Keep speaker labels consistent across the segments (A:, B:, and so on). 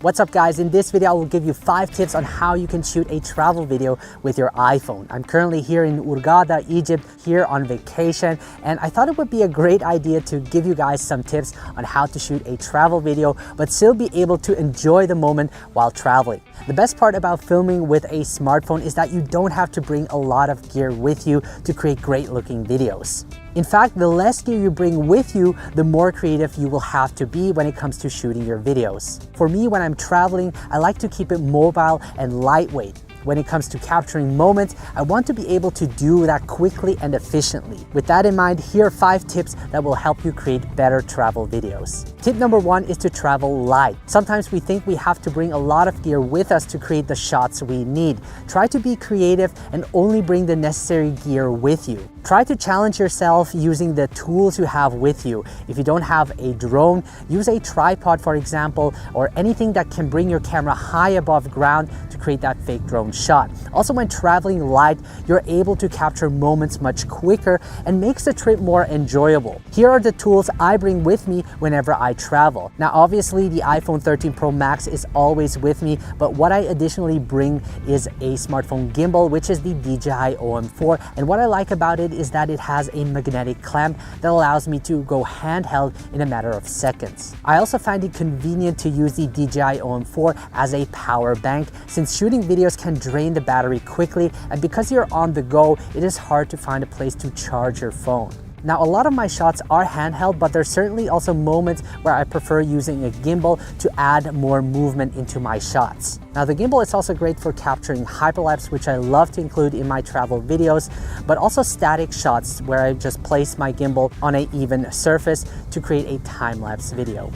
A: What's up guys, in this video I will give you 5 tips on how you can shoot a travel video with your iPhone. I'm currently here in Hurghada, Egypt, here on vacation, and I thought it would be a great idea to give you guys some tips on how to shoot a travel video but still be able to enjoy the moment while traveling. The best part about filming with a smartphone is that you don't have to bring a lot of gear with you to create great looking videos. In fact, the less gear you bring with you, the more creative you will have to be when it comes to shooting your videos. For me, when I'm traveling, I like to keep it mobile and lightweight. When it comes to capturing moments, I want to be able to do that quickly and efficiently. With that in mind, here are 5 tips that will help you create better travel videos. Tip number 1 is to travel light. Sometimes we think we have to bring a lot of gear with us to create the shots we need. Try to be creative and only bring the necessary gear with you. Try to challenge yourself using the tools you have with you. If you don't have a drone, use a tripod, for example, or anything that can bring your camera high above ground to create that fake drone shot. Also, when traveling light, you're able to capture moments much quicker and makes the trip more enjoyable. Here are the tools I bring with me whenever I travel. Now, obviously, the iPhone 13 Pro Max is always with me, but what I additionally bring is a smartphone gimbal, which is the DJI OM4. And what I like about it is that it has a magnetic clamp that allows me to go handheld in a matter of seconds. I also find it convenient to use the DJI OM4 as a power bank, since shooting videos can drain the battery quickly, and because you're on the go, it is hard to find a place to charge your phone. Now, a lot of my shots are handheld, but there's certainly also moments where I prefer using a gimbal to add more movement into my shots. Now, the gimbal is also great for capturing hyperlapse, which I love to include in my travel videos, but also static shots where I just place my gimbal on an even surface to create a time-lapse video.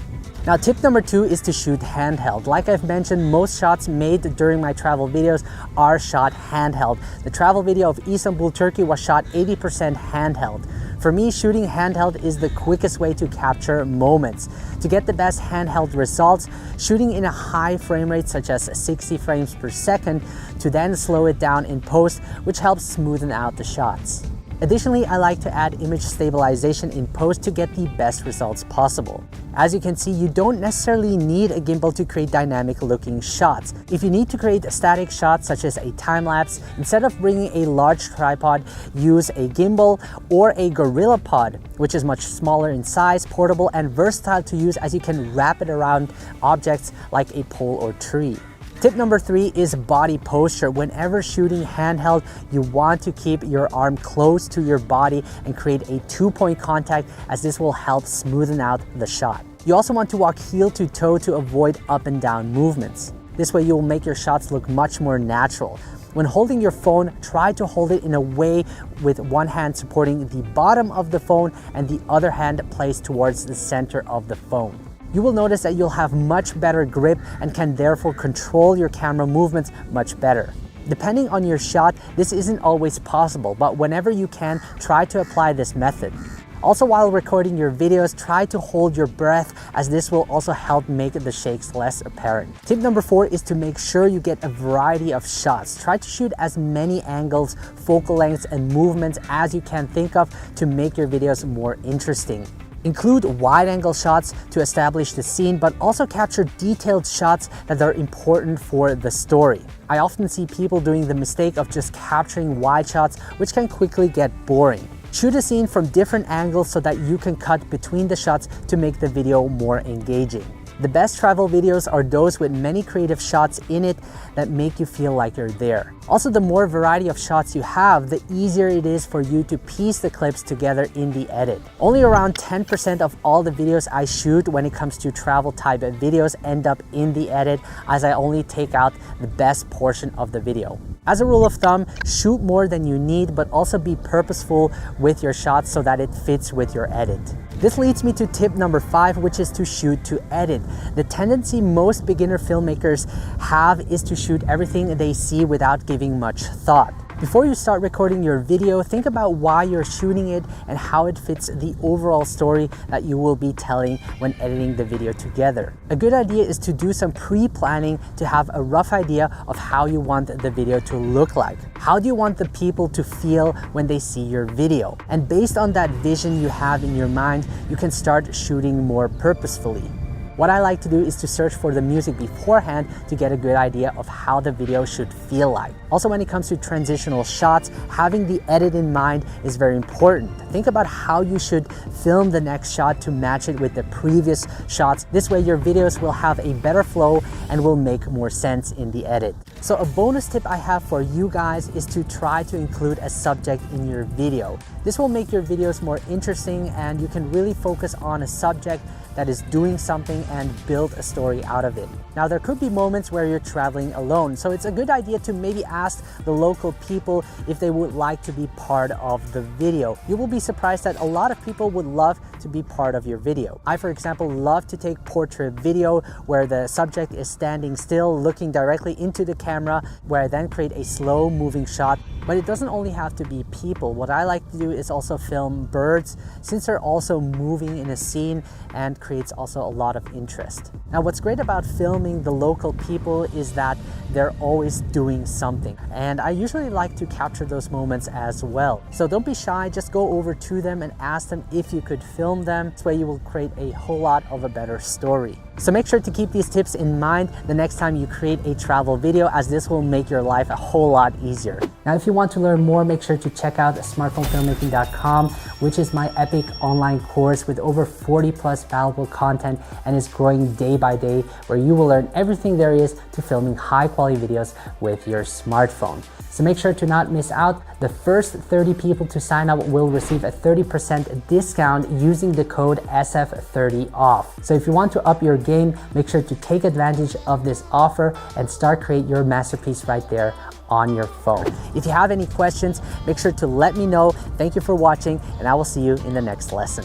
A: Now, tip number 2 is to shoot handheld. Like I've mentioned, most shots made during my travel videos are shot handheld. The travel video of Istanbul, Turkey was shot 80% handheld. For me, shooting handheld is the quickest way to capture moments. To get the best handheld results, shooting in a high frame rate such as 60 frames per second to then slow it down in post, which helps smoothen out the shots. Additionally, I like to add image stabilization in post to get the best results possible. As you can see, you don't necessarily need a gimbal to create dynamic looking shots. If you need to create static shots such as a time lapse, instead of bringing a large tripod, use a gimbal or a GorillaPod, which is much smaller in size, portable, and versatile to use as you can wrap it around objects like a pole or tree. Tip number 3 is body posture. Whenever shooting handheld, you want to keep your arm close to your body and create a 2-point contact, as this will help smoothen out the shot. You also want to walk heel to toe to avoid up and down movements. This way you will make your shots look much more natural. When holding your phone, try to hold it in a way with one hand supporting the bottom of the phone and the other hand placed towards the center of the phone. You will notice that you'll have much better grip and can therefore control your camera movements much better. Depending on your shot, this isn't always possible, but whenever you can, try to apply this method. Also, while recording your videos, try to hold your breath, as this will also help make the shakes less apparent. Tip number 4 is to make sure you get a variety of shots. Try to shoot as many angles, focal lengths, and movements as you can think of to make your videos more interesting. Include wide-angle shots to establish the scene, but also capture detailed shots that are important for the story. I often see people doing the mistake of just capturing wide shots, which can quickly get boring. Shoot a scene from different angles so that you can cut between the shots to make the video more engaging. The best travel videos are those with many creative shots in it that make you feel like you're there. Also, the more variety of shots you have, the easier it is for you to piece the clips together in the edit. Only around 10% of all the videos I shoot when it comes to travel type videos end up in the edit, as I only take out the best portion of the video. As a rule of thumb, shoot more than you need, but also be purposeful with your shots so that it fits with your edit. This leads me to tip number 5, which is to shoot to edit. The tendency most beginner filmmakers have is to shoot everything they see without giving much thought. Before you start recording your video, think about why you're shooting it and how it fits the overall story that you will be telling when editing the video together. A good idea is to do some pre-planning to have a rough idea of how you want the video to look like. How do you want the people to feel when they see your video? And based on that vision you have in your mind, you can start shooting more purposefully. What I like to do is to search for the music beforehand to get a good idea of how the video should feel like. Also, when it comes to transitional shots, having the edit in mind is very important. Think about how you should film the next shot to match it with the previous shots. This way your videos will have a better flow and will make more sense in the edit. So a bonus tip I have for you guys is to try to include a subject in your video. This will make your videos more interesting and you can really focus on a subject that is doing something and build a story out of it. Now, there could be moments where you're traveling alone, so it's a good idea to maybe ask the local people if they would like to be part of the video. You will be surprised that a lot of people would love to be part of your video. I, for example, love to take portrait video where the subject is standing still, looking directly into the camera, where I then create a slow moving shot. But it doesn't only have to be people. What I like to do is also film birds, since they're also moving in a scene and creates also a lot of interest. Now, what's great about filming the local people is that they're always doing something. And I usually like to capture those moments as well. So don't be shy, just go over to them and ask them if you could film them. This way you will create a whole lot of a better story. So make sure to keep these tips in mind the next time you create a travel video, as this will make your life a whole lot easier. Now, if you want to learn more, make sure to check out smartphonefilmmaking.com, which is my epic online course with over 40 plus valuable content and is growing day by day, where you will learn everything there is to filming high quality videos with your smartphone. So make sure to not miss out. The first 30 people to sign up will receive a 30% discount using the code SF30OFF. So if you want to up your game, make sure to take advantage of this offer and start create your masterpiece right there on your phone. If you have any questions, make sure to let me know. Thank you for watching, and I will see you in the next lesson.